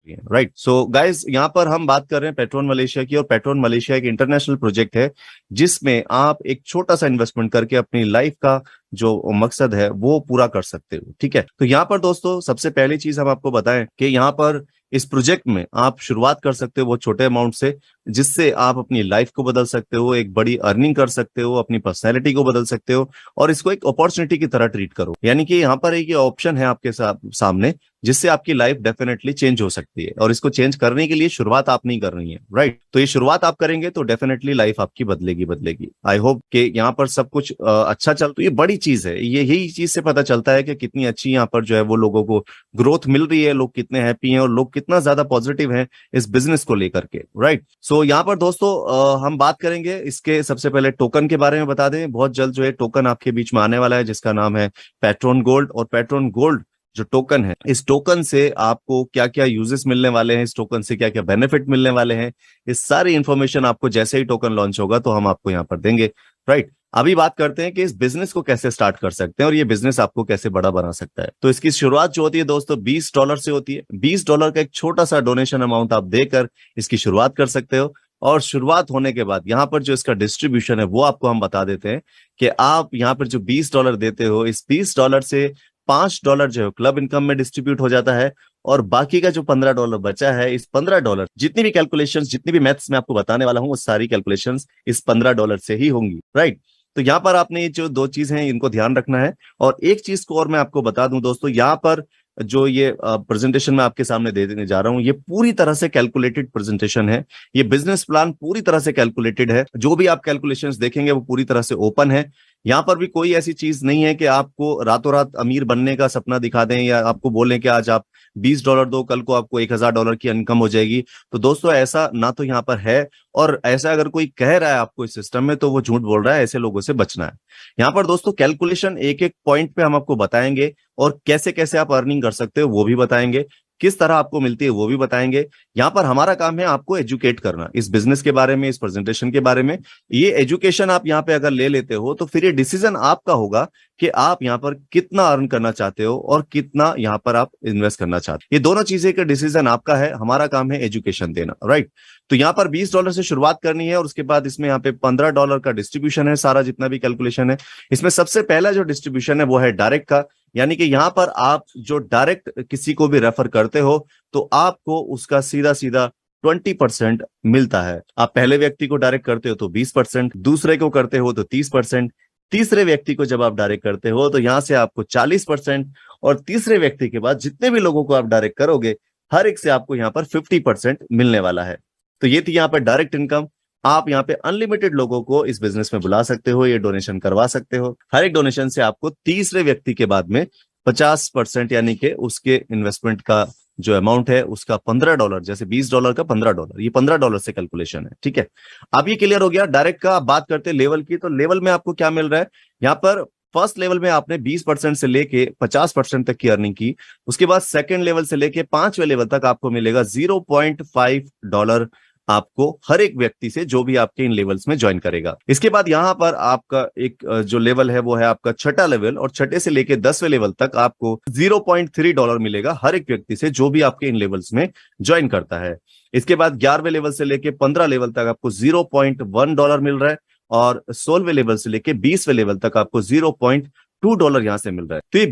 सकती हैं। Right, so guys यहाँ पर हम बात कर रहे हैं पेट्रोन मलेशिया की, और पेट्रोन मलेशिया एक इंटरनेशनल प्रोजेक्ट है जिसमें आप एक छोटा सा इन्वेस्टमेंट करके अपनी लाइफ का जो मकसद है वो पूरा कर सकते हो। ठीक है, तो यहाँ पर दोस्तों सबसे पहली चीज हम आपको बताएं कि यहाँ पर इस प्रोजेक्ट में आप शुरुआत कर सकते हो वो छोटे अमाउंट से, जिससे आप अपनी लाइफ को बदल सकते हो, एक बड़ी अर्निंग कर सकते हो, अपनी पर्सनैलिटी को बदल सकते हो, और इसको एक अपॉर्चुनिटी की तरह ट्रीट करो। यानी कि यहाँ पर एक ऑप्शन है आपके सामने जिससे आपकी लाइफ डेफिनेटली चेंज हो सकती है, और इसको चेंज करने के लिए शुरुआत आप नहीं कर रही है। राइट, तो ये शुरुआत आप करेंगे तो डेफिनेटली लाइफ आपकी बदलेगी। आई होप कि यहाँ पर सब कुछ अच्छा चल, तो ये बड़ी चीज है। ये यही चीज से पता चलता है कि कितनी अच्छी यहाँ पर जो है वो लोगों को ग्रोथ मिल रही है, लोग कितने हैप्पी हैं और लोग कितना ज्यादा पॉजिटिव हैं इस बिजनेस को लेकर के। राइट, सो यहाँ पर दोस्तों हम बात करेंगे इसके सबसे पहले टोकन के बारे में। बता दें बहुत जल्द जो है टोकन आपके बीच में आने वाला है जिसका नाम है पेट्रोन गोल्ड। और पेट्रोन गोल्ड जो टोकन है, इस टोकन से आपको क्या क्या यूजेस मिलने वाले हैं, इस टोकन से क्या क्या बेनिफिट मिलने वाले हैं, इस सारी इंफॉर्मेशन आपको जैसे ही टोकन लॉन्च होगा तो हम आपको यहाँ पर देंगे। राइट, अभी बात करते हैं कि इस बिजनेस को कैसे स्टार्ट कर सकते हैं और ये बिजनेस आपको कैसे बड़ा बना सकता है। तो इसकी शुरुआत जो होती है दोस्तों $20 से होती है। $20 का एक छोटा सा डोनेशन अमाउंट आप देकर इसकी शुरुआत कर सकते हो, और शुरुआत होने के बाद यहाँ पर जो इसका डिस्ट्रीब्यूशन है वो आपको हम बता देते हैं कि आप यहाँ पर जो $20 देते हो, इस $20 से $5 जो है क्लब इनकम में डिस्ट्रीब्यूट हो जाता है, और बाकी का जो $15 बचा है, इस $15 जितनी भी कैलकुलेशंस, जितनी भी मैथ्स मैं आपको बताने वाला हूं वो सारी कैलकुलेशंस इस $15 से ही होंगी। राइट, तो यहाँ पर आपने ये जो दो चीज हैं इनको ध्यान रखना है। और एक चीज को और मैं आपको बता दूं दोस्तों, यहाँ पर जो ये प्रेजेंटेशन मैं आपके सामने दे देने जा रहा हूं ये पूरी तरह से कैलकुलेटेड प्रेजेंटेशन है। ये बिजनेस प्लान पूरी तरह से कैलकुलेटेड है। जो भी आप कैलकुलेशंस देखेंगे वो पूरी तरह से ओपन है। यहाँ पर भी कोई ऐसी चीज नहीं है कि आपको रातों रात अमीर बनने का सपना दिखा दें या आपको बोलें कि आज आप $20 दो, कल को आपको $1000 की इनकम हो जाएगी। तो दोस्तों ऐसा ना तो यहाँ पर है, और ऐसा अगर कोई कह रहा है आपको इस सिस्टम में तो वो झूठ बोल रहा है। ऐसे लोगों से बचना है। यहाँ पर दोस्तों कैलकुलेशन एक एक पॉइंट पे हम आपको बताएंगे, और कैसे कैसे आप अर्निंग कर सकते हो वो भी बताएंगे, किस तरह आपको मिलती है वो भी बताएंगे। यहाँ पर हमारा काम है आपको एजुकेट करना इस बिजनेस के बारे में, इस प्रेजेंटेशन के बारे में। ये एजुकेशन आप यहाँ पे अगर ले लेते हो तो फिर ये डिसीजन आपका होगा कि आप यहाँ पर कितना अर्न करना चाहते हो और कितना यहाँ पर आप इन्वेस्ट करना चाहते हो। ये दोनों चीजें का डिसीजन आपका है, हमारा काम है एजुकेशन देना। राइट, तो यहाँ पर $20 से शुरुआत करनी है, और उसके बाद इसमें यहाँ पे $15 का डिस्ट्रीब्यूशन है। सारा जितना भी कैलकुलेशन है इसमें सबसे पहला जो डिस्ट्रीब्यूशन है वो है डायरेक्ट का। यानी कि यहाँ पर आप जो डायरेक्ट किसी को भी रेफर करते हो तो आपको उसका सीधा सीधा 20% मिलता है। आप पहले व्यक्ति को डायरेक्ट करते हो तो 20%, दूसरे को करते हो तो 30%, तीसरे व्यक्ति को जब आप डायरेक्ट करते हो तो यहाँ से आपको 40%, और तीसरे व्यक्ति के बाद जितने भी लोगों को आप डायरेक्ट करोगे हर एक से आपको यहाँ पर 50% मिलने वाला है। तो ये थी यहाँ पर डायरेक्ट इनकम। आप यहाँ पे अनलिमिटेड लोगों को इस बिजनेस में बुला सकते हो, ये डोनेशन करवा सकते हो। हर एक डोनेशन से आपको तीसरे व्यक्ति के बाद में 50% यानी कि उसके इन्वेस्टमेंट का जो अमाउंट है उसका $15, जैसे $20 का $15, ये $15 से कैलकुलेशन है। ठीक है, अब ये क्लियर हो गया डायरेक्ट का। बात करते हैं लेवल की, तो लेवल में आपको क्या मिल रहा है। यहाँ पर फर्स्ट लेवल में आपने 20% से लेके 50% तक की अर्निंग की। उसके बाद सेकंड लेवल से लेके 5वें लेवल तक आपको मिलेगा $0.5 आपको हर एक व्यक्ति से, जो भी आपके इन लेवल्स में ज्वाइन करेगा। इसके बाद यहां पर आपका एक जो लेवल है वो है आपका छठा लेवल, और छठे से लेके 10वें लेवल तक आपको $0.3 मिलेगा हर एक व्यक्ति से जो भी आपके इन लेवल्स में ज्वाइन करता है। इसके बाद 11वें लेवल से लेके 15 लेवल तक आपको $0.1 मिल रहा है, और 16वें लेवल से लेके 20वें लेवल तक आपको $0.2 यहां से मिल रहा है। तो ये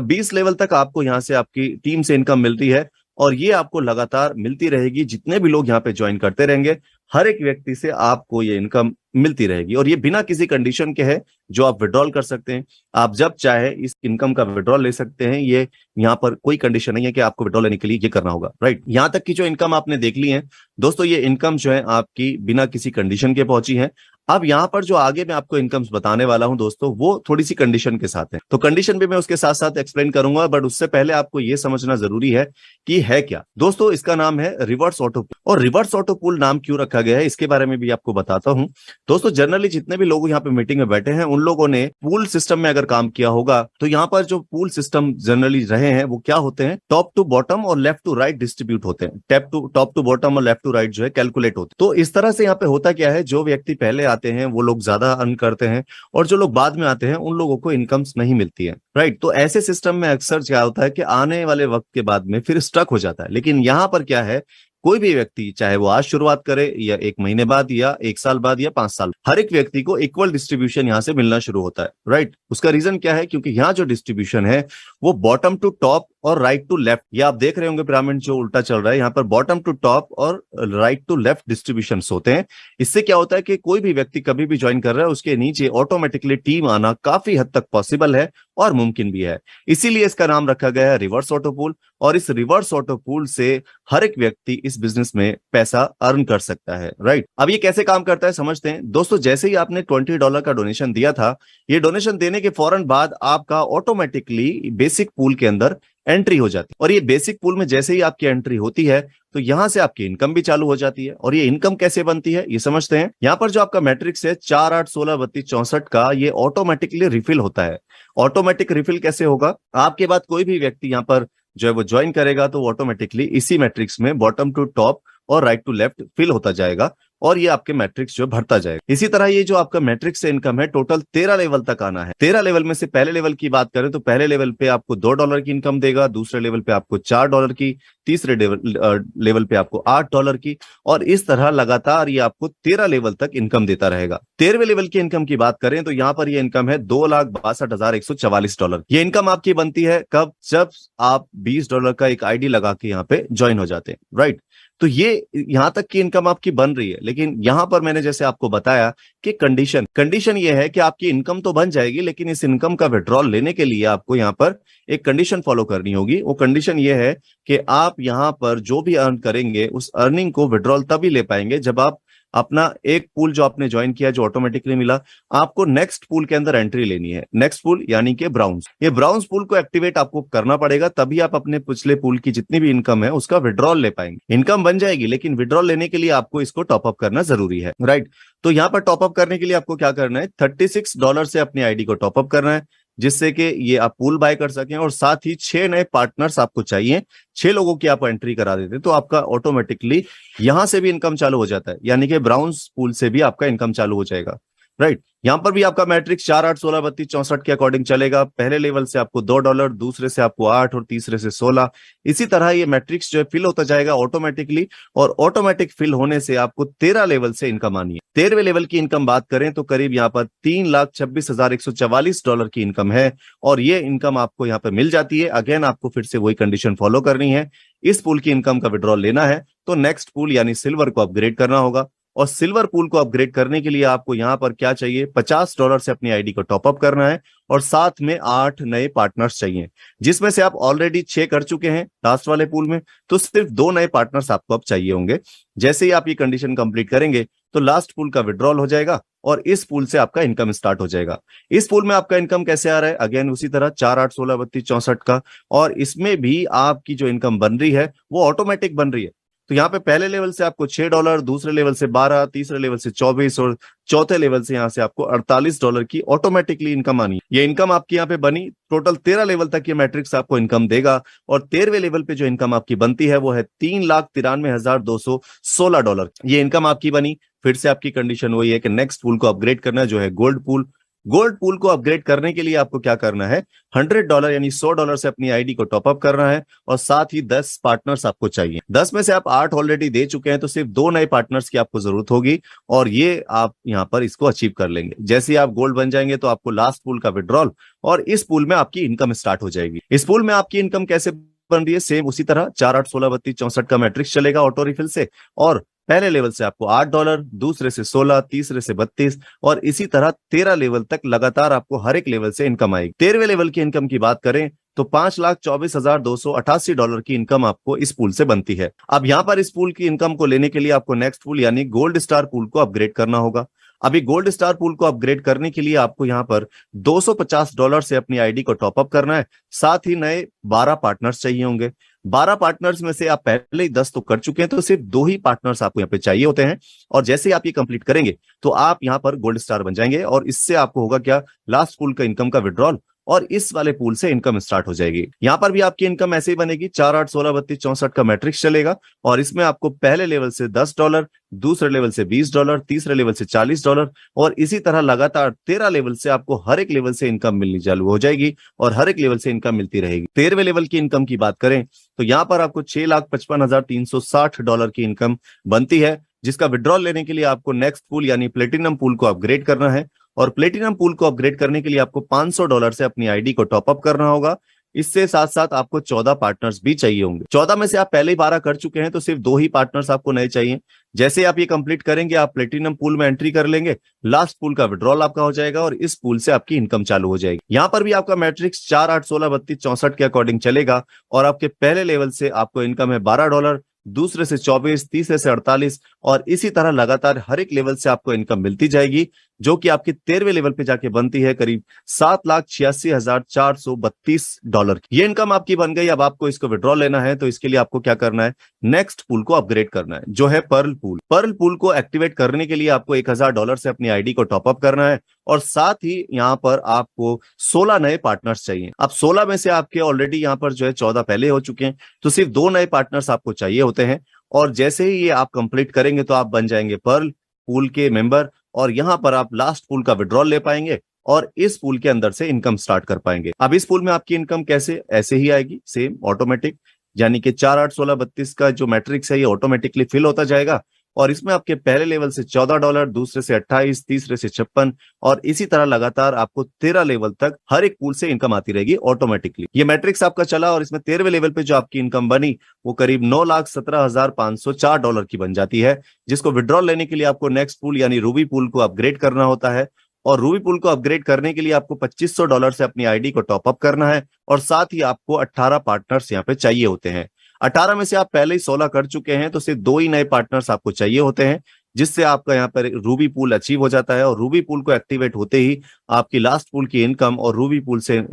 20 लेवल तक आपको यहां से आपकी टीम से इनकम मिलती है, और ये आपको लगातार मिलती रहेगी। जितने भी लोग यहाँ पे ज्वाइन करते रहेंगे हर एक व्यक्ति से आपको ये इनकम मिलती रहेगी, और ये बिना किसी कंडीशन के है जो आप विड्रॉल कर सकते हैं। आप जब चाहे इस इनकम का विड्रॉल ले सकते हैं। ये यहाँ पर कोई कंडीशन नहीं है कि आपको विड्रॉल लेने के लिए ये करना होगा। राइट, यहाँ तक की जो इनकम आपने देख ली है दोस्तों, ये इनकम जो है आपकी बिना किसी कंडीशन के पहुंची है। अब यहाँ पर जो आगे मैं आपको इनकम्स बताने वाला हूं दोस्तों वो थोड़ी सी कंडीशन के साथ है, तो कंडीशन भी मैं उसके साथ साथ एक्सप्लेन करूंगा, बट उससे पहले आपको ये समझना जरूरी है कि है क्या। दोस्तों इसका नाम है रिवर्स ऑटो पूल, और रिवर्स ऑटो पूल नाम क्यों रखा गया है इसके बारे में भी आपको बताता हूं। दोस्तों जनरली जितने भी लोग यहाँ पे मीटिंग में बैठे हैं उन लोगों ने पूल सिस्टम में अगर काम किया होगा, तो यहाँ पर जो पूल सिस्टम जनरली रहे हैं वो क्या होते हैं, टॉप टू बॉटम और लेफ्ट टू राइट डिस्ट्रीब्यूट होते हैं। टॉप टू बॉटम और लेफ्ट टू राइट जो है कैलकुलेट होते हैं। तो इस तरह से यहाँ पे होता क्या है, जो व्यक्ति पहले आता आते हैं वो लोग ज्यादा अर्न करते हैं, और जो लोग बाद में आते हैं उन लोगों को इनकम्स नहीं मिलती है, राइट। तो ऐसे सिस्टम में अक्सर क्या होता है कि आने वाले वक्त के बाद में फिर स्टक हो जाता है। लेकिन यहाँ पर क्या है, कोई भी व्यक्ति चाहे वो आज शुरुआत करे या 1 महीने बाद या 1 साल बाद या 5 साल, हर एक व्यक्ति को इक्वल डिस्ट्रीब्यूशन यहाँ से मिलना शुरू होता है, राइट। उसका रीजन क्या है, क्योंकि यहाँ जो डिस्ट्रीब्यूशन है वो बॉटम टू टॉप और राइट टू लेफ्ट, ये आप देख रहे होंगे पिरामिड जो उल्टा चल रहा है, यहाँ पर बॉटम टू टॉप और राइट टू लेफ्ट डिस्ट्रीब्यूशन होते हैं। इससे क्या होता है कि कोई भी व्यक्ति कभी भी ज्वाइन कर रहा है उसके नीचे ऑटोमेटिकली टीम आना काफी हद तक पॉसिबल है और मुमकिन भी है। इसीलिए इसका नाम रखा गया है रिवर्स ऑटो पूल, और इस रिवर्स ऑटो पूल से हर एक व्यक्ति इस बिजनेस में पैसा अर्न कर सकता है, राइट। अब ये कैसे काम करता है समझते हैं दोस्तों। जैसे ही आपने $20 का डोनेशन दिया था, ये डोनेशन देने के फौरन बाद आपका ऑटोमेटिकली बेसिक पूल के अंदर एंट्री हो जाती है, और ये बेसिक पूल में जैसे ही आपकी एंट्री होती है तो यहां से आपकी इनकम भी चालू हो जाती है। और ये इनकम कैसे बनती है ये समझते हैं। यहाँ पर जो आपका मैट्रिक्स है 4 8 16 32 64 का, ये ऑटोमेटिकली रिफिल होता है। ऑटोमेटिक रिफिल कैसे होगा, आपके बाद कोई भी व्यक्ति यहाँ पर जो है वो ज्वाइन करेगा तो ऑटोमेटिकली इसी मैट्रिक्स में बॉटम टू टॉप और राइट टू लेफ्ट फिल होता जाएगा, और ये आपके मैट्रिक्स जो भरता जाएगा। इसी तरह ये जो आपका मैट्रिक्स से इनकम है टोटल 13 लेवल तक आना है। 13 लेवल में से पहले लेवल की बात करें तो पहले लेवल पे आपको $2 की इनकम देगा, दूसरे लेवल पे आपको $4 की, तीसरे लेवल पे आपको $8 की, और इस तरह लगातार ये आपको 13 लेवल तक इनकम देता रहेगा। 13वें लेवल की इनकम की बात करें तो यहाँ पर ये इनकम है $2,62,144। ये इनकम आपकी बनती है कब, जब आप $20 का एक आईडी लगा के यहाँ पे ज्वाइन हो जाते हैं, राइट। तो ये यहां तक की इनकम आपकी बन रही है। लेकिन यहां पर मैंने जैसे आपको बताया कि कंडीशन ये है कि आपकी इनकम तो बन जाएगी, लेकिन इस इनकम का विड्रॉल लेने के लिए आपको यहां पर एक कंडीशन फॉलो करनी होगी। वो कंडीशन ये है कि आप यहां पर जो भी अर्न करेंगे उस अर्निंग को विड्रॉल तभी ले पाएंगे जब आप अपना एक पूल जो आपने ज्वाइन किया जो ऑटोमेटिकली मिला, आपको नेक्स्ट पूल के अंदर एंट्री लेनी है। नेक्स्ट पूल यानी कि ब्राउन्स, ये ब्राउन्स पूल को एक्टिवेट आपको करना पड़ेगा, तभी आप अपने पिछले पूल की जितनी भी इनकम है उसका विड्रॉल ले पाएंगे। इनकम बन जाएगी लेकिन विड्रॉल लेने के लिए आपको इसको टॉपअप करना जरूरी है, राइट। तो यहाँ पर टॉपअप करने के लिए आपको क्या करना है, $36 से अपनी आईडी को टॉपअप करना है, जिससे कि ये आप पूल बाय कर सकें, और साथ ही 6 नए पार्टनर्स आपको चाहिए। 6 लोगों की आप एंट्री करा देते हैं तो आपका ऑटोमेटिकली यहां से भी इनकम चालू हो जाता है, यानी कि ब्राउन्स पूल से भी आपका इनकम चालू हो जाएगा, राइट। यहां पर भी आपका मैट्रिक्स 4 8 16 32 64 के अकॉर्डिंग चलेगा। पहले लेवल से आपको $2, दूसरे से आपको 8 और तीसरे से 16। इसी तरह ये मैट्रिक्स जो है फिल होता जाएगा ऑटोमेटिकली, और ऑटोमेटिक फिल होने से आपको 13 लेवल से इनकम आनी है। 13वें लेवल की इनकम बात करें तो करीब यहाँ पर $3,26,144 की इनकम है, और ये इनकम आपको यहाँ पर मिल जाती है। अगेन आपको फिर से वही कंडीशन फॉलो करनी है। इस पूल की इनकम का विड्रॉल लेना है तो नेक्स्ट पूल यानी सिल्वर को अपग्रेड करना होगा, और सिल्वर पूल को अपग्रेड करने के लिए आपको यहां पर क्या चाहिए, $50 से अपनी आईडी को टॉपअप करना है, और साथ में 8 नए पार्टनर्स चाहिए, जिसमें से आप ऑलरेडी 6 कर चुके हैं लास्ट वाले पूल में, तो सिर्फ 2 नए पार्टनर्स आपको अब चाहिए होंगे। जैसे ही आप ये कंडीशन कंप्लीट करेंगे तो लास्ट पूल का विड्रॉल हो जाएगा, और इस पूल से आपका इनकम स्टार्ट हो जाएगा। इस पूल में आपका इनकम कैसे आ रहा है, अगेन उसी तरह 4 8 16 32 64 का, और इसमें भी आपकी जो इनकम बन रही है वो ऑटोमेटिक बन रही है। तो यहाँ पे पहले लेवल से आपको $6, दूसरे लेवल से 12, तीसरे लेवल से 24, और चौथे लेवल से यहाँ से आपको $48 की ऑटोमेटिकली इनकम आनी है। ये इनकम आपकी यहाँ पे बनी, टोटल 13 लेवल तक ये मैट्रिक्स आपको इनकम देगा, और 13वें लेवल पे जो इनकम आपकी बनती है वो है $3,93,216। ये इनकम आपकी बनी। फिर से आपकी कंडीशन वही है कि नेक्स्ट पूल को अपग्रेड करना है जो है गोल्ड पूल। गोल्ड पूल को अपग्रेड करने के लिए आपको क्या करना है, $100 यानी $100 से अपनी आईडी को टॉपअप करना है, और साथ ही 10 पार्टनर्स आपको चाहिए। 10 में से आप 8 ऑलरेडी दे चुके हैं तो सिर्फ 2 नए पार्टनर्स की आपको जरूरत होगी, और ये आप यहां पर इसको अचीव कर लेंगे। जैसे ही आप गोल्ड बन जाएंगे तो आपको लास्ट पूल का विड्रॉल, और इस पूल में आपकी इनकम स्टार्ट हो जाएगी। इस पूल में आपकी इनकम कैसे बन रही है, सेम उसी तरह 4 8 16 32 64 का मैट्रिक्स चलेगा ऑटो रिफिल से, और पहले लेवल से आपको $8, दूसरे से 16, तीसरे से 32, और इसी तरह 13 लेवल तक लगातार आपको हर एक लेवल से इनकम आएगी। 13वें लेवल की इनकम की बात करें तो $5,24,288 की इनकम आपको इस पूल से बनती है। अब यहां पर इस पूल की इनकम को लेने के लिए आपको नेक्स्ट पूल यानी गोल्ड स्टार पूल को अपग्रेड करना होगा। अभी गोल्ड स्टार पूल को अपग्रेड करने के लिए आपको यहां पर $250 से अपनी आईडी को टॉपअप करना है, साथ ही नए 12 पार्टनर्स चाहिए होंगे। 12 पार्टनर्स में से आप पहले ही 10 तो कर चुके हैं, तो सिर्फ 2 ही पार्टनर्स आपको यहाँ पे चाहिए होते हैं, और जैसे ही आप ये कंप्लीट करेंगे तो आप यहाँ पर गोल्ड स्टार बन जाएंगे, और इससे आपको होगा क्या, लास्ट पूल का इनकम का विड्रॉल और इस वाले पूल से इनकम स्टार्ट हो जाएगी। यहाँ पर भी आपकी इनकम ऐसे ही बनेगी, 4 8 16 32 64 का मैट्रिक्स चलेगा और इसमें आपको पहले लेवल से $10, दूसरे लेवल से $20, तीसरे लेवल से $40 और इसी तरह लगातार 13 लेवल से आपको हर एक लेवल से इनकम मिलनी चालू हो जाएगी और हर एक लेवल से इनकम मिलती रहेगी। 13वें लेवल की इनकम की बात करें तो यहाँ पर आपको $6,55,360 की इनकम बनती है, जिसका विड्रॉल लेने के लिए आपको नेक्स्ट पूल यानी प्लेटिनम पूल को अपग्रेड करना है और प्लेटिनम पूल को अपग्रेड करने के लिए आपको $500 से अपनी आईडी को टॉप अप करना होगा। इससे साथ साथ आपको 14 पार्टनर्स भी चाहिए होंगे। 14 में से आप पहले ही 12 कर चुके हैं तो सिर्फ 2 ही पार्टनर्स आपको नए चाहिए। जैसे आप ये कंप्लीट करेंगे आप प्लेटिनम पूल में एंट्री कर लेंगे, लास्ट पूल का विड्रॉल आपका हो जाएगा और इस पूल से आपकी इनकम चालू हो जाएगी। यहाँ पर भी आपका मैट्रिक्स 4 8 16 32 64 के अकॉर्डिंग चलेगा और आपके पहले लेवल से आपको इनकम है $12, दूसरे से 24, तीसरे से 48 और इसी तरह लगातार हर एक लेवल से आपको इनकम मिलती जाएगी, जो कि आपके 13वें लेवल पे जाके बनती है करीब $7,86,432 की। ये इनकम आपकी बन गई। अब आपको इसको विड्रॉ लेना है तो इसके लिए आपको क्या करना है, नेक्स्ट पूल को अपग्रेड करना है जो है पर्ल पूल। पर्ल पूल को एक्टिवेट करने के लिए आपको $1,000 से अपनी आईडी को टॉप अप करना है और साथ ही यहाँ पर आपको 16 नए पार्टनर्स चाहिए। अब 16 में से आपके ऑलरेडी यहाँ पर जो है 14 पहले हो चुके हैं तो सिर्फ 2 नए पार्टनर्स आपको चाहिए होते हैं और जैसे ही ये आप कंप्लीट करेंगे तो आप बन जाएंगे पर्ल पूल के मेंबर और यहाँ पर आप लास्ट पूल का विड्रॉल ले पाएंगे और इस पूल के अंदर से इनकम स्टार्ट कर पाएंगे। अब इस पूल में आपकी इनकम कैसे, ऐसे ही आएगी सेम ऑटोमेटिक, यानी कि 4 8 16 32 का जो मैट्रिक्स है ये ऑटोमेटिकली फिल होता जाएगा और इसमें आपके पहले लेवल से $14, दूसरे से 28, तीसरे से 56 और इसी तरह लगातार आपको 13 लेवल तक हर एक पूल से इनकम आती रहेगी ऑटोमेटिकली। ये मैट्रिक्स आपका चला और इसमें 13वें लेवल पे जो आपकी इनकम बनी वो करीब $9,17,504 की बन जाती है, जिसको विड्रॉल लेने के लिए आपको नेक्स्ट पूल यानी रूबी पूल को अपग्रेड करना होता है और रूबी पूल को अपग्रेड करने के लिए आपको $2,500 से अपनी आईडी को टॉप अप करना है और साथ ही आपको 18 पार्टनर्स यहाँ पे चाहिए होते हैं। 18 में से आप पहले ही 16 कर चुके हैं तो सिर्फ 2 ही नए पार्टनर्स आपको चाहिए होते हैं, जिससे आपका यहाँ पर रूबी पूल अचीव हो जाता है और रूबी पूल को एक्टिवेट होते ही आपकी लास्ट पूल की इनकम और रूबी पूल से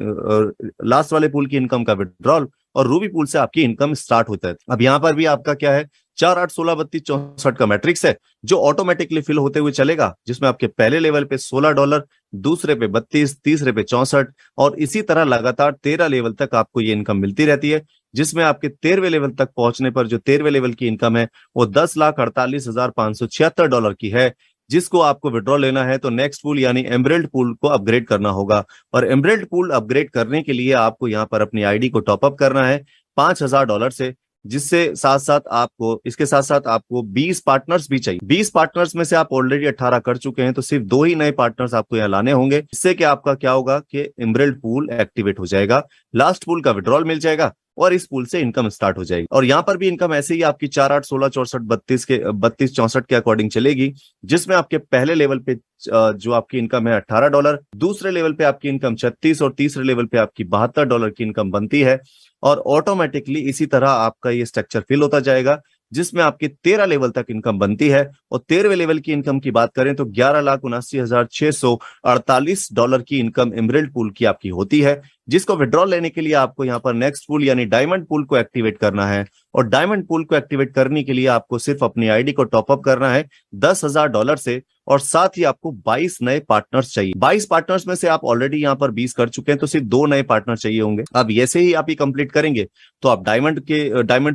लास्ट वाले पूल की इनकम का विड्रॉल और रूबी पूल से आपकी इनकम स्टार्ट होता है। अब यहाँ पर भी आपका क्या है, 4 8 16 32 64 का मैट्रिक्स है जो ऑटोमेटिकली फिल होते हुए चलेगा, जिसमें आपके पहले लेवल पे $16, दूसरे पे 32, तीसरे पे 64 और इसी तरह लगातार 13 लेवल तक आपको ये इनकम मिलती रहती है, जिसमें आपके 13वें लेवल तक पहुंचने पर जो 13वें लेवल की इनकम है वो $10,48,576 की है, जिसको आपको विड्रॉ लेना है तो नेक्स्ट पूल यानी एमरेल्ड पूल को अपग्रेड करना होगा और एमरेल्ड पूल अपग्रेड करने के लिए आपको यहाँ पर अपनी आईडी को टॉप अप करना है $5,000 से, जिससे साथ साथ आपको इसके साथ साथ आपको 20 पार्टनर्स भी चाहिए। 20 पार्टनर्स में से आप ऑलरेडी 18 कर चुके हैं तो सिर्फ 2 ही नए पार्टनर्स आपको यहाँ लाने होंगे, इससे कि आपका क्या होगा कि एमरेल्ड पूल एक्टिवेट हो जाएगा, लास्ट पूल का विड्रॉल मिल जाएगा और इस पूल से इनकम स्टार्ट हो जाएगी। और यहाँ पर भी इनकम ऐसे ही आपकी 4 8 16 64 32 के 32 64 के अकॉर्डिंग चलेगी, जिसमें आपके पहले लेवल पे जो आपकी इनकम है $18, दूसरे लेवल पे आपकी इनकम 36 और तीसरे लेवल पे आपकी $72 की इनकम बनती है और ऑटोमेटिकली इसी तरह आपका ये स्ट्रक्चर फिल होता जाएगा, जिसमें आपकी 13 लेवल तक इनकम बनती है और 13वें लेवल की इनकम की बात करें तो $11,79,648 की इनकम एमरेल्ड पूल की आपकी होती है, जिसको विड्रॉल लेने के लिए आपको यहाँ पर नेक्स्ट पूल यानी डायमंड पूल को एक्टिवेट करना है और डायमंड पूल को एक्टिवेट करने के लिए आपको सिर्फ अपनी आईडी को टॉप अप करना है $10,000 से और साथ ही आपको 22 नए पार्टनर्स चाहिए। 22 पार्टनर्स में से आप ऑलरेडी यहाँ पर 20 कर चुके हैं तो सिर्फ 2 नए पार्टनर चाहिए होंगे। अब ऐसे ही आप ये कंप्लीट करेंगे तो आप डायमंड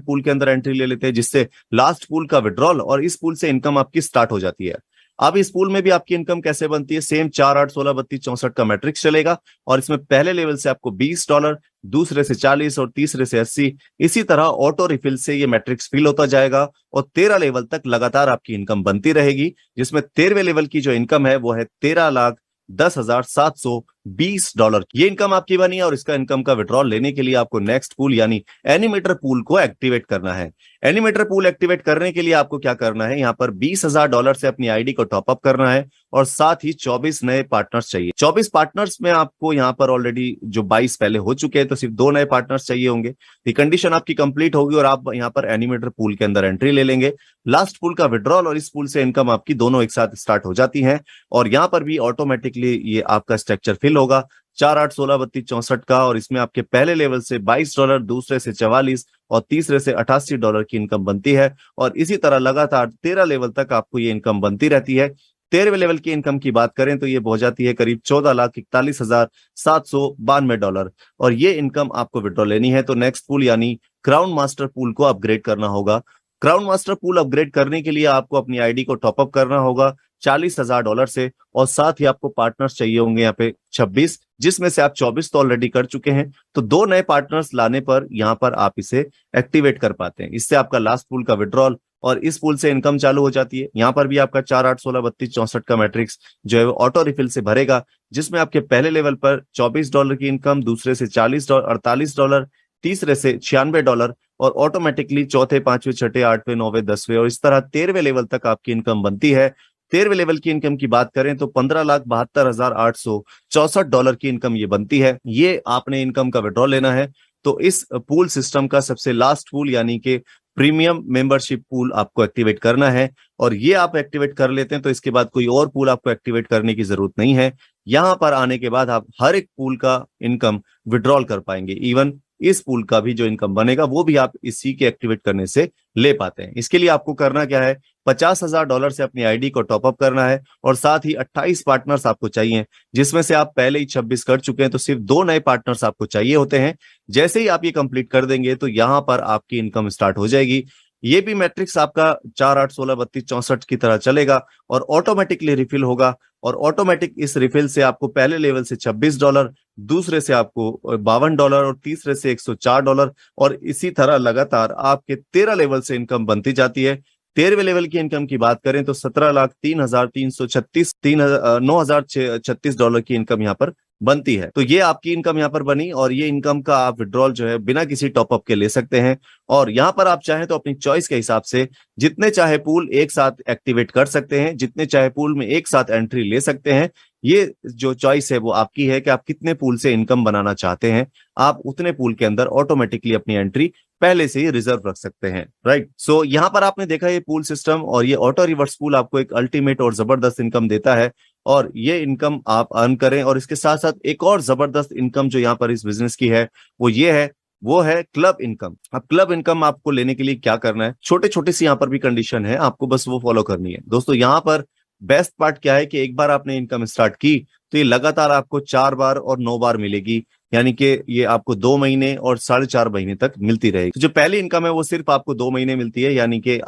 पूल के अंदर एंट्री ले लेते हैं, जिससे लास्ट पूल का विड्रॉल और इस पूल से इनकम आपकी स्टार्ट हो जाती है। अब इस पूल में भी आपकी इनकम कैसे बनती है, सेम 4 8 16 32 64 का मैट्रिक्स चलेगा और इसमें पहले लेवल से आपको $20, दूसरे से 40 और तीसरे से 80, इसी तरह ऑटो रिफिल से ये मैट्रिक्स फिल होता जाएगा और 13 लेवल तक लगातार आपकी इनकम बनती रहेगी, जिसमें 13वें लेवल की जो इनकम है वो है $13,10,720। ये इनकम आपकी बनी है और इसका इनकम का विड्रॉल लेने के लिए आपको नेक्स्ट पूल यानी एनिमेटर पूल को एक्टिवेट करना है। एनिमेटर पूल एक्टिवेट करने के लिए आपको क्या करना है, यहाँ पर $20,000 से अपनी आईडी को टॉप अप करना है और साथ ही 24 नए पार्टनर्स चाहिए। 24 पार्टनर्स में आपको यहाँ पर ऑलरेडी जो 22 पहले हो चुके हैं तो सिर्फ 2 नए पार्टनर्स चाहिए होंगे। ये कंडीशन आपकी कंप्लीट होगी और आप यहाँ पर एनिमेटर पूल के अंदर एंट्री ले लेंगे, लास्ट पूल का विड्रॉल और इस पूल से इनकम आपकी दोनों एक साथ स्टार्ट हो जाती है और यहाँ पर भी ऑटोमेटिकली ये आपका स्ट्रक्चर फिल होगा 4 8 16 32 64 का और इसमें आपके पहले लेवल से $22, दूसरे से 44 और तीसरे से $88 की इनकम बनती है और इसी तरह लगातार 13 लेवल तक आपको ये इनकम बनती रहती है, 13वें लेवल की इनकम की बात करें तो ये हो जाती है करीब 14,41,792 डॉलर, और ये इनकम आपको विड्रॉ लेनी है। तो नेक्स्ट पूल यानी क्राउन मास्टर पूल को अपग्रेड करना होगा। क्राउन मास्टर पूल अपग्रेड करने के लिए आपको अपनी आईडी को टॉपअप करना होगा $40,000 से, और साथ ही आपको पार्टनर्स चाहिए होंगे यहाँ पे 26, जिसमें से आप 24 तो ऑलरेडी कर चुके हैं। तो 2 नए पार्टनर्स लाने पर यहाँ पर आप इसे एक्टिवेट कर पाते हैं। इससे आपका लास्ट पूल का विड्रॉल और इस पूल से इनकम चालू हो जाती है। यहाँ पर भी आपका 4, 8, 16, 32, 64 का मैट्रिक्स जो है वो ऑटो रिफिल से भरेगा, जिसमें आपके पहले लेवल पर $24 की इनकम, दूसरे से $40, $48, तीसरे से $96, और ऑटोमेटिकली चौथे, पांचवें, छठे, आठवें, नौवें, 10वें और इस तरह 13वें लेवल तक आपकी इनकम बनती है। 13वें लेवल की इनकम की बात करें तो $15,72,864 की इनकम ये बनती है। ये आपने इनकम का विड्रॉ लेना है। तो इस पूल सिस्टम का सबसे लास्ट पूल यानी कि प्रीमियम मेंबरशिप पूल आपको एक्टिवेट करना है, और ये आप एक्टिवेट कर लेते हैं तो इसके बाद कोई और पूल आपको एक्टिवेट करने की जरूरत नहीं है। यहां पर आने के बाद आप हर एक पूल का इनकम विड्रॉल कर पाएंगे। इवन इस पूल का भी जो इनकम बनेगा वो भी आप इसी के एक्टिवेट करने से ले पाते हैं। इसके लिए आपको करना क्या है, $50,000 से अपनी आईडी को टॉपअप करना है, और साथ ही 28 पार्टनर्स आपको चाहिए, जिसमें से आप पहले ही 26 कर चुके हैं, तो सिर्फ 2 नए पार्टनर्स आपको चाहिए होते हैं। जैसे ही आप ये कंप्लीट कर देंगे तो यहां पर आपकी इनकम स्टार्ट हो जाएगी। ये भी मैट्रिक्स आपका 4, 8, 16, 32, 64 की तरह चलेगा और ऑटोमेटिकली रिफिल होगा, और ऑटोमेटिक इस रिफिल से आपको पहले लेवल से $26, दूसरे से आपको $52 और तीसरे से $104, और इसी तरह लगातार आपके 13 लेवल से इनकम बनती जाती है। 13वें लेवल की इनकम की बात करें तो $17,03,336 की इनकम यहाँ पर बनती है। तो ये आपकी इनकम यहाँ पर बनी, और ये इनकम का आप विड्रॉल जो है बिना किसी टॉपअप के ले सकते हैं। और यहाँ पर आप चाहें तो अपनी चॉइस के हिसाब से जितने चाहे पूल एक साथ एक्टिवेट कर सकते हैं, जितने चाहे पूल में एक साथ एंट्री ले सकते हैं। ये जो चॉइस है वो आपकी है कि आप कितने पूल से इनकम बनाना चाहते हैं। आप उतने पूल के अंदर ऑटोमेटिकली अपनी एंट्री पहले से ही रिजर्व रख सकते हैं, राइट। सो यहाँ पर आपने देखा ये पूल सिस्टम, और ये ऑटो रिवर्स पूल आपको एक अल्टीमेट और जबरदस्त इनकम देता है, और ये इनकम आप अर्न करें। और इसके साथ साथ एक और जबरदस्त इनकम जो यहाँ पर इस बिजनेस की है वो है क्लब इनकम। अब क्लब इनकम आपको लेने के लिए क्या करना है, छोटे छोटे सी यहाँ पर भी कंडीशन है, आपको बस वो फॉलो करनी है। दोस्तों यहाँ पर बेस्ट पार्ट क्या है कि एक बार आपने इनकम स्टार्ट की तो ये लगातार आपको 4 बार और 9 बार मिलेगी, यानी कि ये आपको 2 महीने और 4.5 महीने तक मिलती रहेगी। तो जो पहली इनकम है वो सिर्फ आपको 2 महीने मिलती है, यानी कि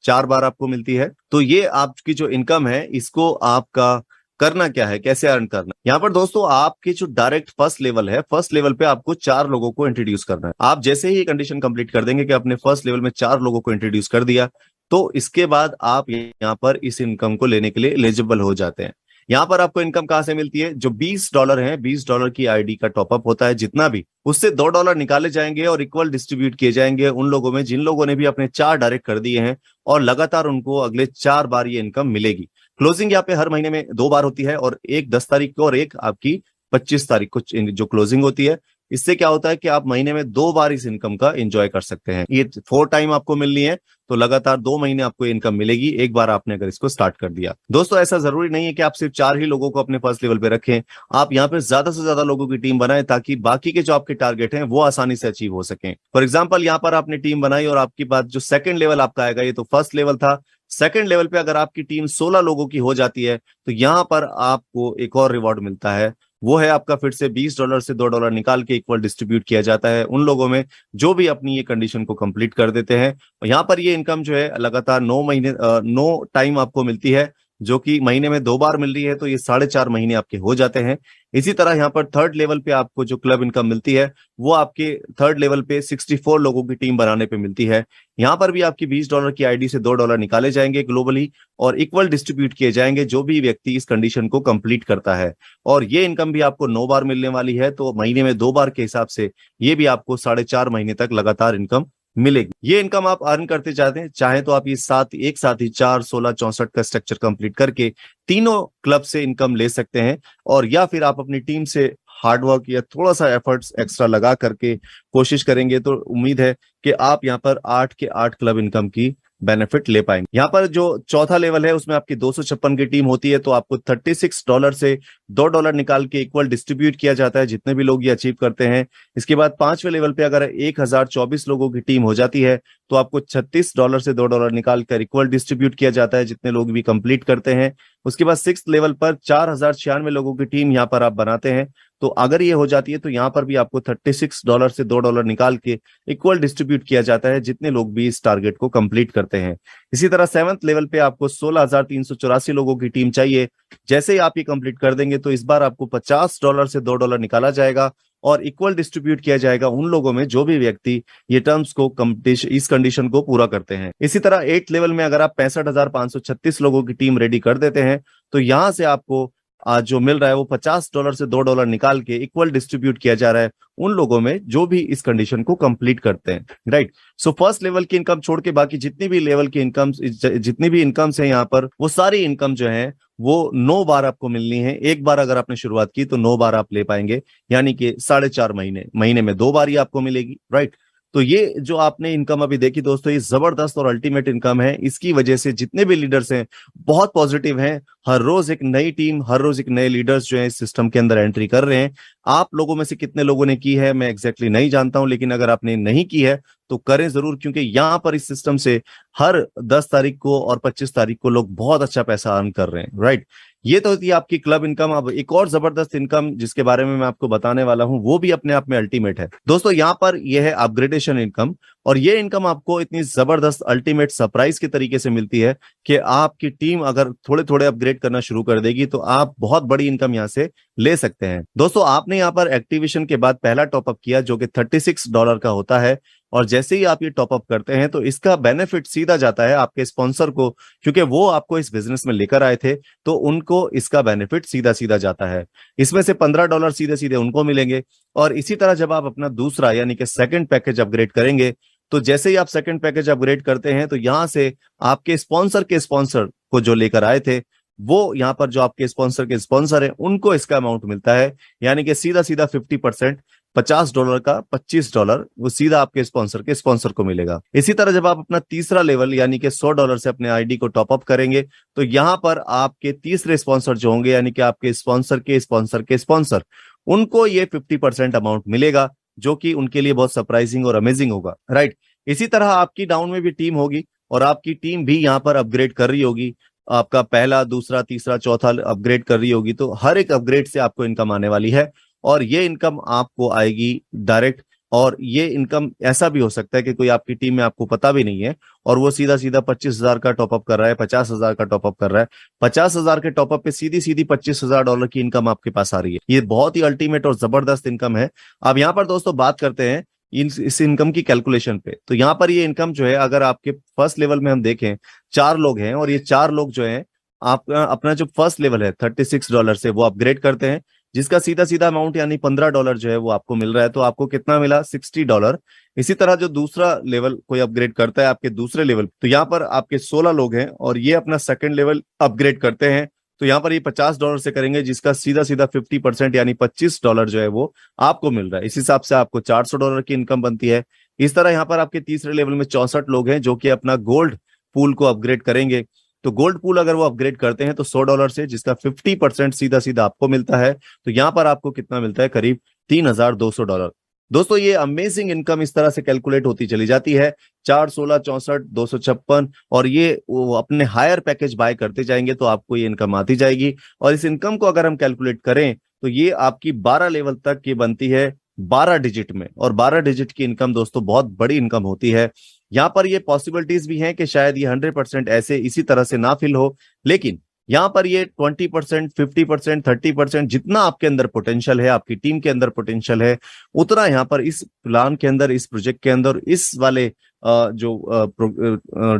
4 बार आपको मिलती है। तो ये आपकी जो इनकम है इसको आपका करना क्या है, कैसे अर्न करना है। यहाँ पर दोस्तों आपकी जो डायरेक्ट फर्स्ट लेवल है, फर्स्ट लेवल पे आपको 4 लोगों को इंट्रोड्यूस करना है। आप जैसे ही कंडीशन कंप्लीट कर देंगे कि आपने फर्स्ट लेवल में 4 लोगों को इंट्रोड्यूस कर दिया, तो इसके बाद आप यहाँ पर इस इनकम को लेने के लिए एलिजिबल हो जाते हैं। यहाँ पर आपको इनकम कहाँ से मिलती है, जो $20 है, $20 की आईडी का टॉपअप होता है, जितना भी उससे $2 निकाले जाएंगे और इक्वल डिस्ट्रीब्यूट किए जाएंगे उन लोगों में जिन लोगों ने भी अपने 4 डायरेक्ट कर दिए हैं, और लगातार उनको अगले 4 बार ये इनकम मिलेगी। क्लोजिंग यहाँ पे हर महीने में 2 बार होती है, और एक 10 तारीख को और एक आपकी 25 तारीख को जो क्लोजिंग होती है। इससे क्या होता है कि आप महीने में 2 बार इस इनकम का एंजॉय कर सकते हैं। ये 4 टाइम आपको मिलनी है, तो लगातार 2 महीने आपको इनकम मिलेगी एक बार आपने अगर इसको स्टार्ट कर दिया। दोस्तों ऐसा जरूरी नहीं है कि आप सिर्फ 4 ही लोगों को अपने फर्स्ट लेवल पे रखें, आप यहाँ पे ज्यादा से ज्यादा लोगों की टीम बनाएं ताकि बाकी के जो आपके टारगेट हैं वो आसानी से अचीव हो सकें। फॉर एग्जाम्पल यहाँ पर आपने टीम बनाई और आपकी बात जो सेकंड लेवल आपका आएगा, ये तो फर्स्ट लेवल था, सेकंड लेवल पे अगर आपकी टीम 16 लोगों की हो जाती है तो यहां पर आपको एक और रिवॉर्ड मिलता है। वो है आपका फिर से $20 से $2 निकाल के इक्वल डिस्ट्रीब्यूट किया जाता है उन लोगों में जो भी अपनी ये कंडीशन को कंप्लीट कर देते हैं। और यहाँ पर ये इनकम जो है लगातार 9 टाइम आपको मिलती है, जो कि महीने में 2 बार मिल रही है, तो ये 4.5 महीने आपके हो जाते हैं। इसी तरह यहाँ पर थर्ड लेवल पे आपको जो क्लब इनकम मिलती है वो आपके थर्ड लेवल पे 64 लोगों की टीम बनाने पे मिलती है। यहाँ पर भी आपकी $20 की आईडी से $2 निकाले जाएंगे ग्लोबली और इक्वल डिस्ट्रीब्यूट किए जाएंगे जो भी व्यक्ति इस कंडीशन को कंप्लीट करता है। और ये इनकम भी आपको 9 बार मिलने वाली है, तो महीने में 2 बार के हिसाब से ये भी आपको 4.5 महीने तक लगातार इनकम मिलेगी। ये इनकम आप अर्न करते जाते हैं, चाहे तो आप ये एक साथ ही 4, 16, 64 का स्ट्रक्चर कंप्लीट करके तीनों क्लब से इनकम ले सकते हैं, और या फिर आप अपनी टीम से हार्डवर्क या थोड़ा सा एफर्ट्स एक्स्ट्रा लगा करके कोशिश करेंगे तो उम्मीद है कि आप यहाँ पर 8 के 8 क्लब इनकम की बेनिफिट ले पाएंगे। यहाँ पर जो चौथा लेवल है उसमें आपकी 256 की टीम होती है, तो आपको $36 से $2 निकाल के इक्वल डिस्ट्रीब्यूट किया जाता है जितने भी लोग ये अचीव करते हैं। इसके बाद पांचवें लेवल पे अगर 1024 लोगों की टीम हो जाती है तो आपको $36 से $2 निकाल कर इक्वल डिस्ट्रीब्यूट किया जाता है जितने लोग भी कंप्लीट करते हैं। उसके बाद 6th लेवल पर 4096 लोगों की टीम यहाँ पर आप बनाते हैं, तो अगर ये हो जाती है तो यहाँ पर भी आपको $36 से $2 निकाल के इक्वल डिस्ट्रीब्यूट किया जाता है जितने लोग भी इस टारगेट को कंप्लीट करते हैं। इसी तरह 7th लेवल पे आपको 16,384 लोगों की टीम चाहिए। जैसे ही आप ये कंप्लीट कर देंगे तो इस बार आपको $50 से $2 निकाला जाएगा और इक्वल डिस्ट्रीब्यूट किया जाएगा उन लोगों में जो भी व्यक्ति ये टर्म्स को इस कंडीशन को पूरा करते हैं। इसी तरह 8th लेवल में अगर आप 65,536 लोगों की टीम रेडी कर देते हैं तो यहां से आपको आज जो मिल रहा है वो $50 से $2 निकाल के इक्वल डिस्ट्रीब्यूट किया जा रहा है उन लोगों में जो भी इस कंडीशन को कंप्लीट करते हैं, राइट। सो फर्स्ट लेवल की इनकम छोड़ के बाकी जितनी भी लेवल की इनकम, जितनी भी इनकम्स है यहाँ पर, वो सारी इनकम जो है वो 9 बार आपको मिलनी है। एक बार अगर आपने शुरुआत की तो 9 बार आप ले पाएंगे, यानी कि 4.5 महीने में 2 बार ही आपको मिलेगी, राइट। तो ये जो आपने इनकम अभी देखी दोस्तों, ये जबरदस्त और अल्टीमेट इनकम है। इसकी वजह से जितने भी लीडर्स हैं बहुत पॉजिटिव हैं। हर रोज एक नई टीम, हर रोज एक नए लीडर्स जो है इस सिस्टम के अंदर एंट्री कर रहे हैं। आप लोगों में से कितने लोगों ने की है मैं एग्जैक्टली नहीं जानता हूं, लेकिन अगर आपने नहीं की है तो करें जरूर, क्योंकि यहाँ पर इस सिस्टम से हर 10 तारीख को और 25 तारीख को लोग बहुत अच्छा पैसा अर्न कर रहे हैं, राइट। ये तो थी आपकी क्लब इनकम। अब एक और जबरदस्त इनकम जिसके बारे में मैं आपको बताने वाला हूं वो भी अपने आप में अल्टीमेट है दोस्तों। यहाँ पर यह है अपग्रेडेशन इनकम, और ये इनकम आपको इतनी जबरदस्त अल्टीमेट सरप्राइज के तरीके से मिलती है कि आपकी टीम अगर थोड़े थोड़े अपग्रेड करना शुरू कर देगी तो आप बहुत बड़ी इनकम यहाँ से ले सकते हैं। दोस्तों आपने यहाँ पर एक्टिवेशन के बाद पहला टॉपअप किया जो कि $36 का होता है, और जैसे ही आप ये टॉपअप करते हैं तो इसका बेनिफिट सीधा जाता है आपके स्पॉन्सर को, क्योंकि वो आपको इस बिजनेस में लेकर आए थे तो उनको इसका बेनिफिट सीधा सीधा जाता है। इसमें से $15 सीधे सीधे उनको मिलेंगे। और इसी तरह जब आप अपना दूसरा यानी कि सेकंड पैकेज अपग्रेड करेंगे तो जैसे ही आप सेकंड पैकेज अपग्रेड करते हैं तो यहां से आपके स्पॉन्सर के स्पॉन्सर को जो लेकर आए थे वो यहाँ पर जो आपके स्पॉन्सर के स्पॉन्सर है उनको इसका अमाउंट मिलता है, यानी कि सीधा सीधा 50%, $50 का $25 वो सीधा आपके स्पॉन्सर के स्पॉन्सर को मिलेगा। इसी तरह जब आप अपना तीसरा लेवल यानी कि $100 से अपने आईडी को टॉप अप करेंगे तो यहाँ पर आपके तीसरे स्पॉन्सर जो होंगे यानी कि आपके स्पॉन्सर के स्पॉन्सर के स्पॉन्सर, उनको ये 50% अमाउंट मिलेगा जो कि उनके लिए बहुत सरप्राइजिंग और अमेजिंग होगा, राइट। इसी तरह आपकी डाउन में भी टीम होगी और आपकी टीम भी यहाँ पर अपग्रेड कर रही होगी, आपका पहला दूसरा तीसरा चौथा अपग्रेड कर रही होगी, तो हर एक अपग्रेड से आपको इनकम आने वाली है और ये इनकम आपको आएगी डायरेक्ट। और ये इनकम ऐसा भी हो सकता है कि कोई आपकी टीम में आपको पता भी नहीं है और वो सीधा सीधा 25,000 का टॉपअप कर रहा है, 50,000 का टॉपअप कर रहा है, 50,000 के टॉपअप पे सीधी सीधी $25,000 की इनकम आपके पास आ रही है। ये बहुत ही अल्टीमेट और जबरदस्त इनकम है। अब यहाँ पर दोस्तों बात करते हैं इस इनकम की कैलकुलेशन पे। तो यहाँ पर ये इनकम जो है अगर आपके फर्स्ट लेवल में हम देखें 4 लोग हैं और ये 4 लोग जो है आप अपना जो फर्स्ट लेवल है $36 से वो अपग्रेड करते हैं, जिसका सीधा सीधा अमाउंट यानी $15 जो है वो आपको मिल रहा है। तो आपको कितना मिला? $60। इसी तरह जो दूसरा लेवल कोई अपग्रेड करता है आपके दूसरे लेवल, तो यहाँ पर आपके 16 लोग हैं और ये अपना सेकंड लेवल अपग्रेड करते हैं, तो यहाँ पर ये $50 से करेंगे जिसका सीधा सीधा 50% यानी $25 जो है वो आपको मिल रहा है। इस हिसाब से आपको $400 की इनकम बनती है। इस तरह यहाँ पर आपके तीसरे लेवल में 64 लोग हैं जो कि अपना गोल्ड पूल को अपग्रेड करेंगे। तो गोल्ड पूल अगर वो अपग्रेड करते हैं तो $100 से जिसका 50% सीधा सीधा आपको मिलता है, तो यहाँ पर आपको कितना मिलता है? करीब $3,200। दोस्तों ये अमेजिंग इनकम इस तरह से कैलकुलेट होती चली जाती है, 4, 16, 64, 256, और ये वो अपने हायर पैकेज बाय करते जाएंगे तो आपको ये इनकम आती जाएगी। और इस इनकम को अगर हम कैलकुलेट करें तो ये आपकी 12 लेवल तक की बनती है 12 डिजिट में, और 12 डिजिट की इनकम दोस्तों बहुत बड़ी इनकम होती है। यहाँ पर ये पॉसिबिलिटीज भी हैं कि शायद ये 100% ऐसे इसी तरह से ना फिल हो, लेकिन यहाँ पर ये 20%, 50%, 30% जितना आपके अंदर पोटेंशियल है, आपकी टीम के अंदर पोटेंशियल है, उतना यहाँ पर इस प्लान के अंदर, इस प्रोजेक्ट के अंदर, इस वाले जो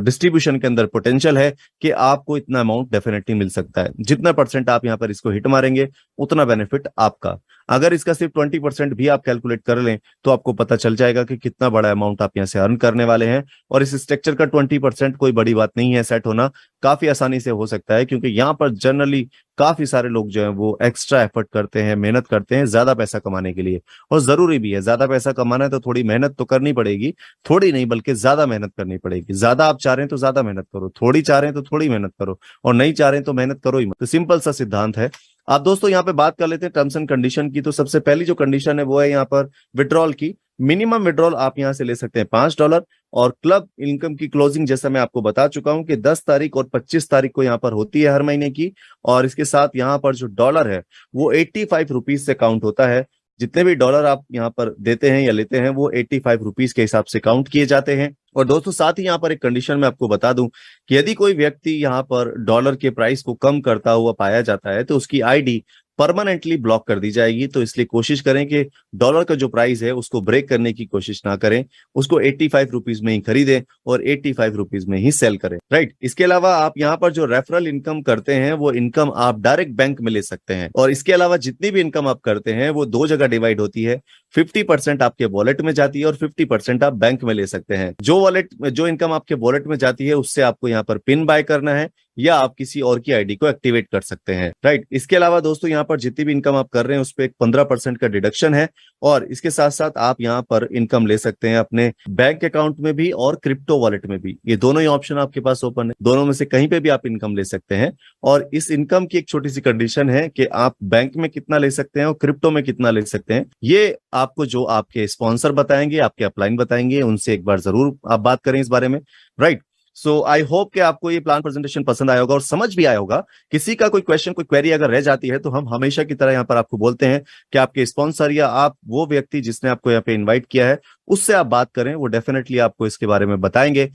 डिस्ट्रीब्यूशन के अंदर पोटेंशियल है कि आपको इतना अमाउंट डेफिनेटली मिल सकता है। जितना परसेंट आप यहाँ पर इसको हिट मारेंगे उतना बेनिफिट आपका। अगर इसका सिर्फ 20% भी आप कैलकुलेट कर लें तो आपको पता चल जाएगा कि कितना बड़ा अमाउंट आप यहाँ से अर्न करने वाले हैं। और इस स्ट्रक्चर का 20% कोई बड़ी बात नहीं है, सेट होना काफी आसानी से हो सकता है, क्योंकि यहाँ पर जनरली काफी सारे लोग जो है वो एक्स्ट्रा एफर्ट करते हैं, मेहनत करते हैं ज्यादा पैसा कमाने के लिए। और जरूरी भी है, ज्यादा पैसा कमाना है तो थोड़ी मेहनत तो करनी पड़ेगी, थोड़ी नहीं बल्कि ज्यादा मेहनत करनी पड़ेगी। ज्यादा आप चाह रहे हैं तो ज्यादा मेहनत करो, थोड़ी चाह रहे हैं तो थोड़ी मेहनत करो, और नहीं चाह रहे हैं तो मेहनत करो ही मत। तो सिंपल सा सिद्धांत है। आप दोस्तों यहाँ पे बात कर लेते हैं टर्म्स एंड कंडीशन की। तो सबसे पहली जो कंडीशन है वो है यहाँ पर विड्रॉल की। मिनिमम विड्रॉल आप यहाँ से ले सकते हैं $5, और क्लब इनकम की क्लोजिंग जैसा मैं आपको बता चुका हूं कि 10 तारीख और 25 तारीख को यहाँ पर होती है हर महीने की। और इसके साथ यहाँ पर जो डॉलर है वो 85 रुपीज से काउंट होता है। जितने भी डॉलर आप यहाँ पर देते हैं या लेते हैं वो 85 रुपीज के हिसाब से काउंट किए जाते हैं। और दोस्तों साथ ही यहाँ पर एक कंडीशन मैं आपको बता दूं कि यदि कोई व्यक्ति यहाँ पर डॉलर के प्राइस को कम करता हुआ पाया जाता है तो उसकी आईडी परमानेंटली ब्लॉक कर दी जाएगी। तो इसलिए कोशिश करें कि डॉलर का जो प्राइस है उसको ब्रेक करने की कोशिश ना करें, उसको 85 रुपीज में ही खरीदें और 85 रुपीज में ही सेल करें, राइट। इसके अलावा आप यहाँ पर जो रेफरल इनकम करते हैं वो इनकम आप डायरेक्ट बैंक में ले सकते हैं। और इसके अलावा जितनी भी इनकम आप करते हैं वो दो जगह डिवाइड होती है, 50% आपके वॉलेट में जाती है और 50% आप बैंक में ले सकते हैं। जो इनकम आपके वॉलेट में जाती है उससे आपको यहाँ पर पिन बाय करना है या आप किसी और की आईडी को एक्टिवेट कर सकते हैं, राइट। इसके अलावा दोस्तों यहाँ पर जितनी भी इनकम आप कर रहे हैं उस पर एक 15% का डिडक्शन है। और इसके साथ साथ आप यहाँ पर इनकम ले सकते हैं अपने बैंक अकाउंट में भी और क्रिप्टो वॉलेट में भी। ये दोनों ही ऑप्शन आपके पास ओपन है, दोनों में से कहीं पे भी आप इनकम ले सकते हैं। और इस इनकम की एक छोटी सी कंडीशन है कि आप बैंक में कितना ले सकते हैं और क्रिप्टो में कितना ले सकते हैं, ये आपको जो आपके स्पॉन्सर बताएंगे, आपके अपलाइन बताएंगे, उनसे एक बार जरूर आप बात करें इस बारे में, राइट। सो आई होप कि आपको ये प्लान प्रेजेंटेशन पसंद आया होगा और समझ भी आया होगा। किसी का कोई क्वेश्चन, कोई क्वेरी अगर रह जाती है तो हम हमेशा की तरह यहाँ पर आपको बोलते हैं कि आपके स्पॉन्सर या आप वो व्यक्ति जिसने आपको यहाँ पे इनवाइट किया है उससे आप बात करें, वो डेफिनेटली आपको इसके बारे में बताएंगे